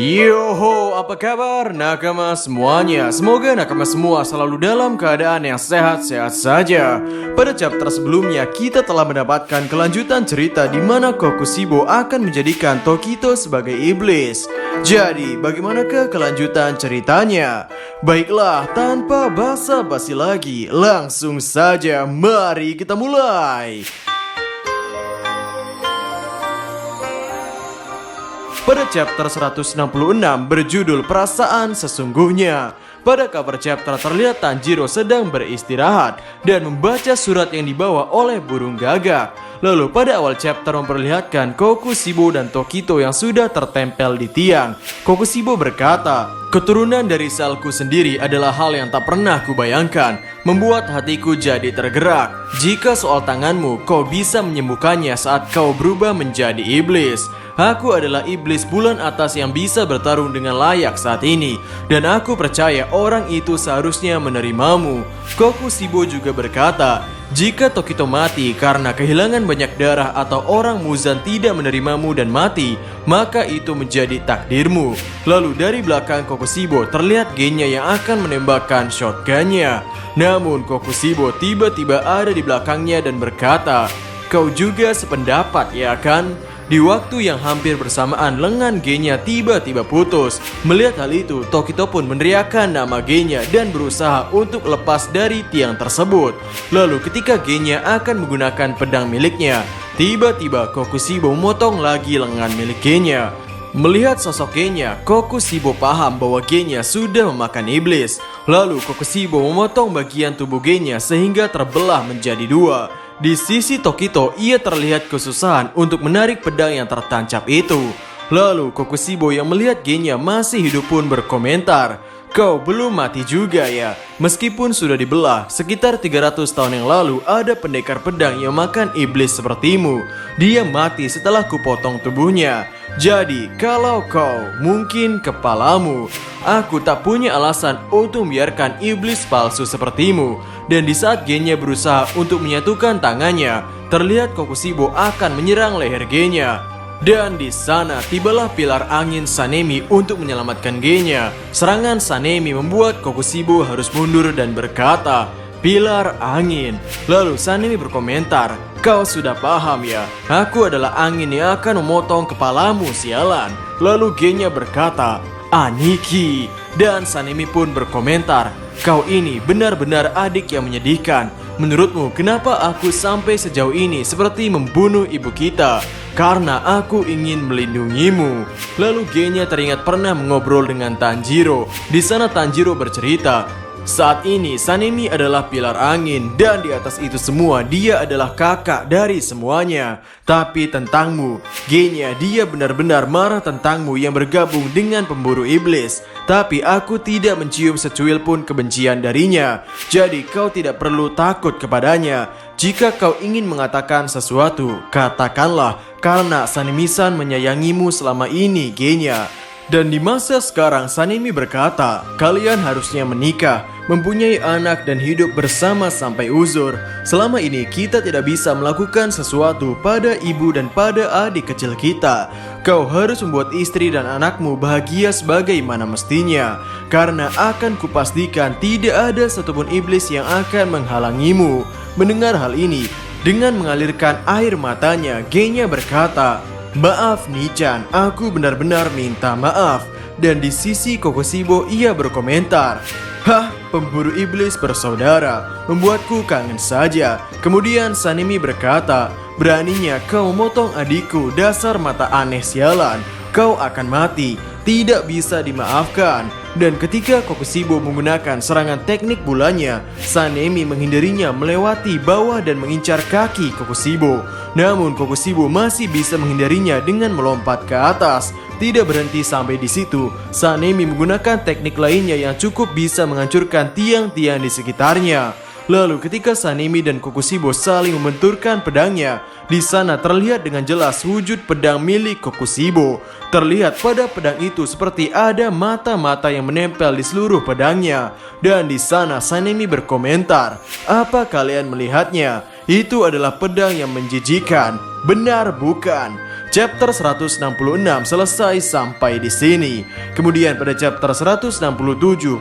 Yoho, apa kabar nakama semuanya? Semoga nakama semua selalu dalam keadaan yang sehat-sehat saja. Pada chapter sebelumnya, kita telah mendapatkan kelanjutan cerita di mana Kokushibo akan menjadikan Tokito sebagai iblis. Jadi, bagaimanakah kelanjutan ceritanya? Baiklah, tanpa basa-basi lagi, langsung saja mari kita mulai. Pada chapter 166 berjudul Perasaan Sesungguhnya. Pada cover chapter terlihat Tanjiro sedang beristirahat dan membaca surat yang dibawa oleh burung gagak. Lalu pada awal chapter memperlihatkan Kokushibo dan Tokito yang sudah tertempel di tiang. Kokushibo berkata, "Keturunan dari selku sendiri adalah hal yang tak pernah kubayangkan, membuat hatiku jadi tergerak. Jika soal tanganmu, kau bisa menyembuhkannya saat kau berubah menjadi iblis. Aku adalah iblis bulan atas yang bisa bertarung dengan layak saat ini, dan aku percaya orang itu seharusnya menerimamu." Kokushibo juga berkata, "Jika Tokito mati karena kehilangan banyak darah atau orang Muzan tidak menerimamu dan mati, maka itu menjadi takdirmu." Lalu dari belakang Kokushibo terlihat Genya yang akan menembakkan shotgunnya. Namun Kokushibo tiba-tiba ada di belakangnya dan berkata, "Kau juga sependapat ya kan?" Di waktu yang hampir bersamaan, lengan Genya tiba-tiba putus. Melihat hal itu, Tokito pun meneriakkan nama Genya dan berusaha untuk lepas dari tiang tersebut. Lalu ketika Genya akan menggunakan pedang miliknya, tiba-tiba Kokushibo memotong lagi lengan milik Genya. Melihat sosok Genya, Kokushibo paham bahwa Genya sudah memakan iblis. Lalu Kokushibo memotong bagian tubuh Genya sehingga terbelah menjadi dua. Di sisi Tokito, ia terlihat kesusahan untuk menarik pedang yang tertancap itu. Lalu Kokushibo yang melihat Genya masih hidup pun berkomentar, "Kau belum mati juga ya? Meskipun sudah dibelah, sekitar 300 tahun yang lalu ada pendekar pedang yang makan iblis sepertimu. Dia mati setelah kupotong tubuhnya. Jadi, kalau kau mungkin kepalamu, aku tak punya alasan untuk membiarkan iblis palsu sepertimu." Dan di saat Genya berusaha untuk menyatukan tangannya, terlihat Kokushibo akan menyerang leher Genya. Dan di sana tibalah pilar angin Sanemi untuk menyelamatkan Genya. Serangan Sanemi membuat Kokushibo harus mundur dan berkata, "Pilar angin." Lalu Sanemi berkomentar, "Kau sudah paham ya? Aku adalah angin yang akan memotong kepalamu, sialan." Lalu Genya berkata, "Aniki." Dan Sanemi pun berkomentar, "Kau ini benar-benar adik yang menyedihkan. Menurutmu kenapa aku sampai sejauh ini seperti membunuh ibu kita? Karena aku ingin melindungimu." Lalu Genya teringat pernah mengobrol dengan Tanjiro. Di sana Tanjiro bercerita, saat ini Sanemi adalah pilar angin dan di atas itu semua dia adalah kakak dari semuanya. Tapi tentangmu, Genya, dia benar-benar marah tentangmu yang bergabung dengan pemburu iblis. Tapi aku tidak mencium secuil pun kebencian darinya. Jadi kau tidak perlu takut kepadanya. Jika kau ingin mengatakan sesuatu, katakanlah, karena Sanemi-san menyayangimu selama ini, Genya. Dan di masa sekarang Sanemi berkata, "Kalian harusnya menikah, mempunyai anak dan hidup bersama sampai uzur. Selama ini kita tidak bisa melakukan sesuatu pada ibu dan pada adik kecil kita. Kau harus membuat istri dan anakmu bahagia sebagaimana mestinya. Karena akan kupastikan tidak ada satupun iblis yang akan menghalangimu." Mendengar hal ini, dengan mengalirkan air matanya, Genya berkata, "Maaf Nichan, aku benar-benar minta maaf." Dan di sisi Kokushibo ia berkomentar, "Hah, pemburu iblis bersaudara, membuatku kangen saja." Kemudian Sanemi berkata, "Beraninya kau memotong adikku, dasar mata aneh sialan. Kau akan mati, tidak bisa dimaafkan." Dan ketika Kokushibo menggunakan serangan teknik bulannya, Sanemi menghindarinya melewati bawah dan mengincar kaki Kokushibo. Namun Kokushibo masih bisa menghindarinya dengan melompat ke atas. Tidak berhenti sampai di situ, Sanemi menggunakan teknik lainnya yang cukup bisa menghancurkan tiang-tiang di sekitarnya. Lalu ketika Sanemi dan Kokushibo saling membenturkan pedangnya, di sana terlihat dengan jelas wujud pedang milik Kokushibo. Terlihat pada pedang itu seperti ada mata-mata yang menempel di seluruh pedangnya. Dan di sana Sanemi berkomentar, "Apa kalian melihatnya? Itu adalah pedang yang menjijikan. Benar bukan?" Chapter 166 selesai sampai di sini. Kemudian pada chapter 167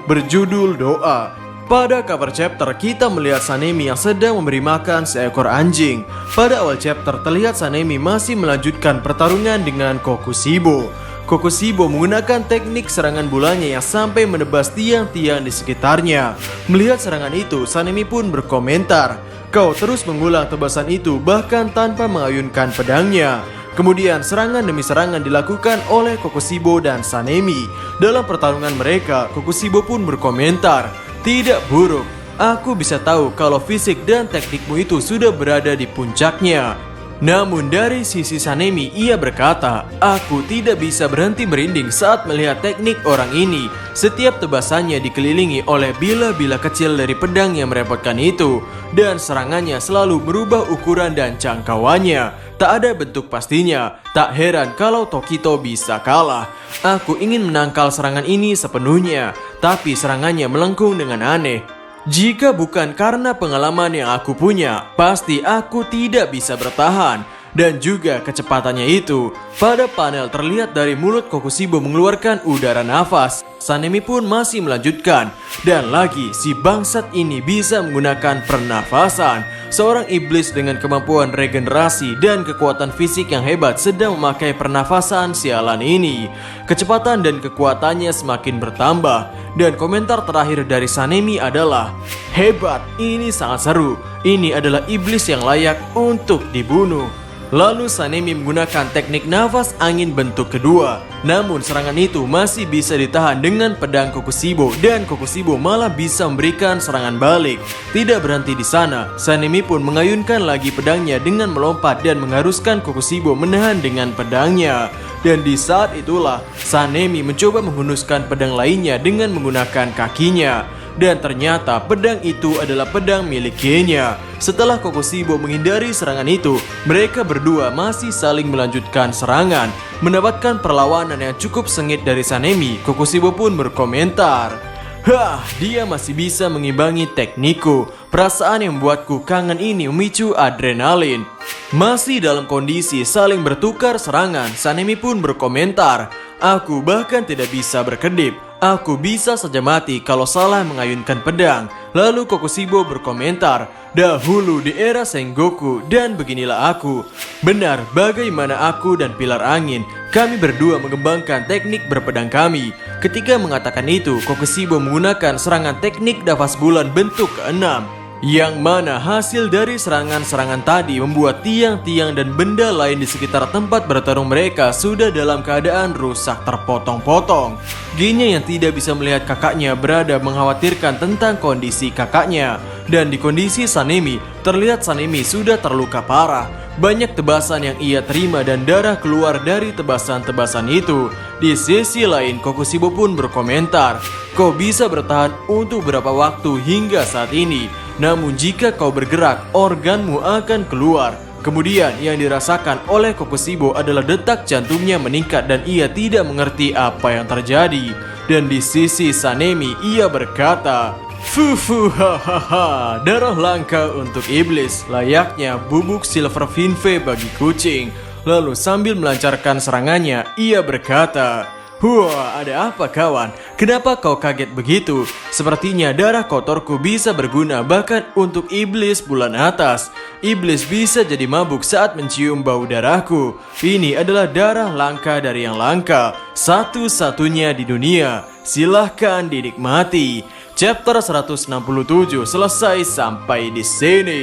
berjudul Doa. Pada cover chapter kita melihat Sanemi yang sedang memberi makan seekor anjing. Pada awal chapter terlihat Sanemi masih melanjutkan pertarungan dengan Kokushibo. Kokushibo menggunakan teknik serangan bulannya yang sampai menebas tiang-tiang di sekitarnya. Melihat serangan itu, Sanemi pun berkomentar, "Kau terus mengulang tebasan itu bahkan tanpa mengayunkan pedangnya." Kemudian serangan demi serangan dilakukan oleh Kokushibo dan Sanemi. Dalam pertarungan mereka, Kokushibo pun berkomentar, "Tidak buruk, aku bisa tahu kalau fisik dan teknikmu itu sudah berada di puncaknya." Namun dari sisi Sanemi, ia berkata, "Aku tidak bisa berhenti merinding saat melihat teknik orang ini. Setiap tebasannya dikelilingi oleh bila-bila kecil dari pedang yang merepotkan itu. Dan serangannya selalu berubah ukuran dan jangkauannya. Tak ada bentuk pastinya. Tak heran kalau Tokito bisa kalah. Aku ingin menangkal serangan ini sepenuhnya, tapi serangannya melengkung dengan aneh. Jika bukan karena pengalaman yang aku punya, pasti aku tidak bisa bertahan." Dan juga kecepatannya itu. Pada panel terlihat dari mulut Kokushibo mengeluarkan udara nafas. Sanemi pun masih melanjutkan. Dan lagi si bangsat ini bisa menggunakan pernafasan. Seorang iblis dengan kemampuan regenerasi dan kekuatan fisik yang hebat sedang memakai pernafasan sialan ini. Kecepatan dan kekuatannya semakin bertambah. Dan komentar terakhir dari Sanemi adalah, "Hebat, ini sangat seru. Ini adalah iblis yang layak untuk dibunuh." Lalu Sanemi menggunakan teknik nafas angin bentuk kedua. Namun serangan itu masih bisa ditahan dengan pedang Kokushibo dan Kokushibo malah bisa memberikan serangan balik. Tidak berhenti di sana, Sanemi pun mengayunkan lagi pedangnya dengan melompat dan mengharuskan Kokushibo menahan dengan pedangnya. Dan di saat itulah Sanemi mencoba menghunuskan pedang lainnya dengan menggunakan kakinya. Dan ternyata pedang itu adalah pedang milik Genya. Setelah Kokushibo menghindari serangan itu, mereka berdua masih saling melanjutkan serangan. Mendapatkan perlawanan yang cukup sengit dari Sanemi, Kokushibo pun berkomentar, "Hah, dia masih bisa mengimbangi teknikku. Perasaan yang membuatku kangen ini memicu adrenalin." Masih dalam kondisi saling bertukar serangan, Sanemi pun berkomentar, "Aku bahkan tidak bisa berkedip. Aku bisa saja mati kalau salah mengayunkan pedang." Lalu Kokushibo berkomentar, "Dahulu di era Sengoku dan beginilah aku. Benar, bagaimana aku dan Pilar Angin, kami berdua mengembangkan teknik berpedang kami." Ketika mengatakan itu, Kokushibo menggunakan serangan teknik nafas bulan bentuk ke-6. Yang mana hasil dari serangan-serangan tadi membuat tiang-tiang dan benda lain di sekitar tempat bertarung mereka sudah dalam keadaan rusak terpotong-potong. Genya yang tidak bisa melihat kakaknya berada mengkhawatirkan tentang kondisi kakaknya. Dan di kondisi Sanemi, terlihat Sanemi sudah terluka parah. Banyak tebasan yang ia terima dan darah keluar dari tebasan-tebasan itu. Di sisi lain, Kokushibo pun berkomentar, "Kau bisa bertahan untuk berapa waktu hingga saat ini. Namun jika kau bergerak, organmu akan keluar." Kemudian yang dirasakan oleh Kokushibo adalah detak jantungnya meningkat dan ia tidak mengerti apa yang terjadi. Dan di sisi Sanemi, ia berkata, "Fufu hahaha, darah langka untuk iblis, layaknya bubuk silver finve bagi kucing." Lalu sambil melancarkan serangannya, ia berkata, "Wah, ada apa kawan? Kenapa kau kaget begitu? Sepertinya darah kotorku bisa berguna bahkan untuk iblis bulan atas. Iblis bisa jadi mabuk saat mencium bau darahku. Ini adalah darah langka dari yang langka, satu-satunya di dunia. Silahkan dinikmati." Chapter 167 selesai sampai di sini.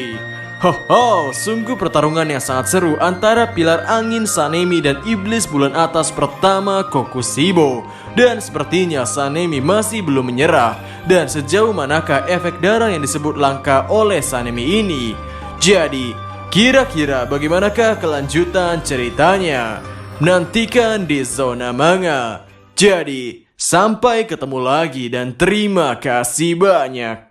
Hoho, sungguh pertarungan yang sangat seru antara Pilar Angin Sanemi dan Iblis Bulan Atas pertama Kokushibo. Dan sepertinya Sanemi masih belum menyerah. Dan sejauh manakah efek darah yang disebut langka oleh Sanemi ini? Jadi, kira-kira bagaimanakah kelanjutan ceritanya? Nantikan di Zona Manga. Jadi, sampai ketemu lagi dan terima kasih banyak.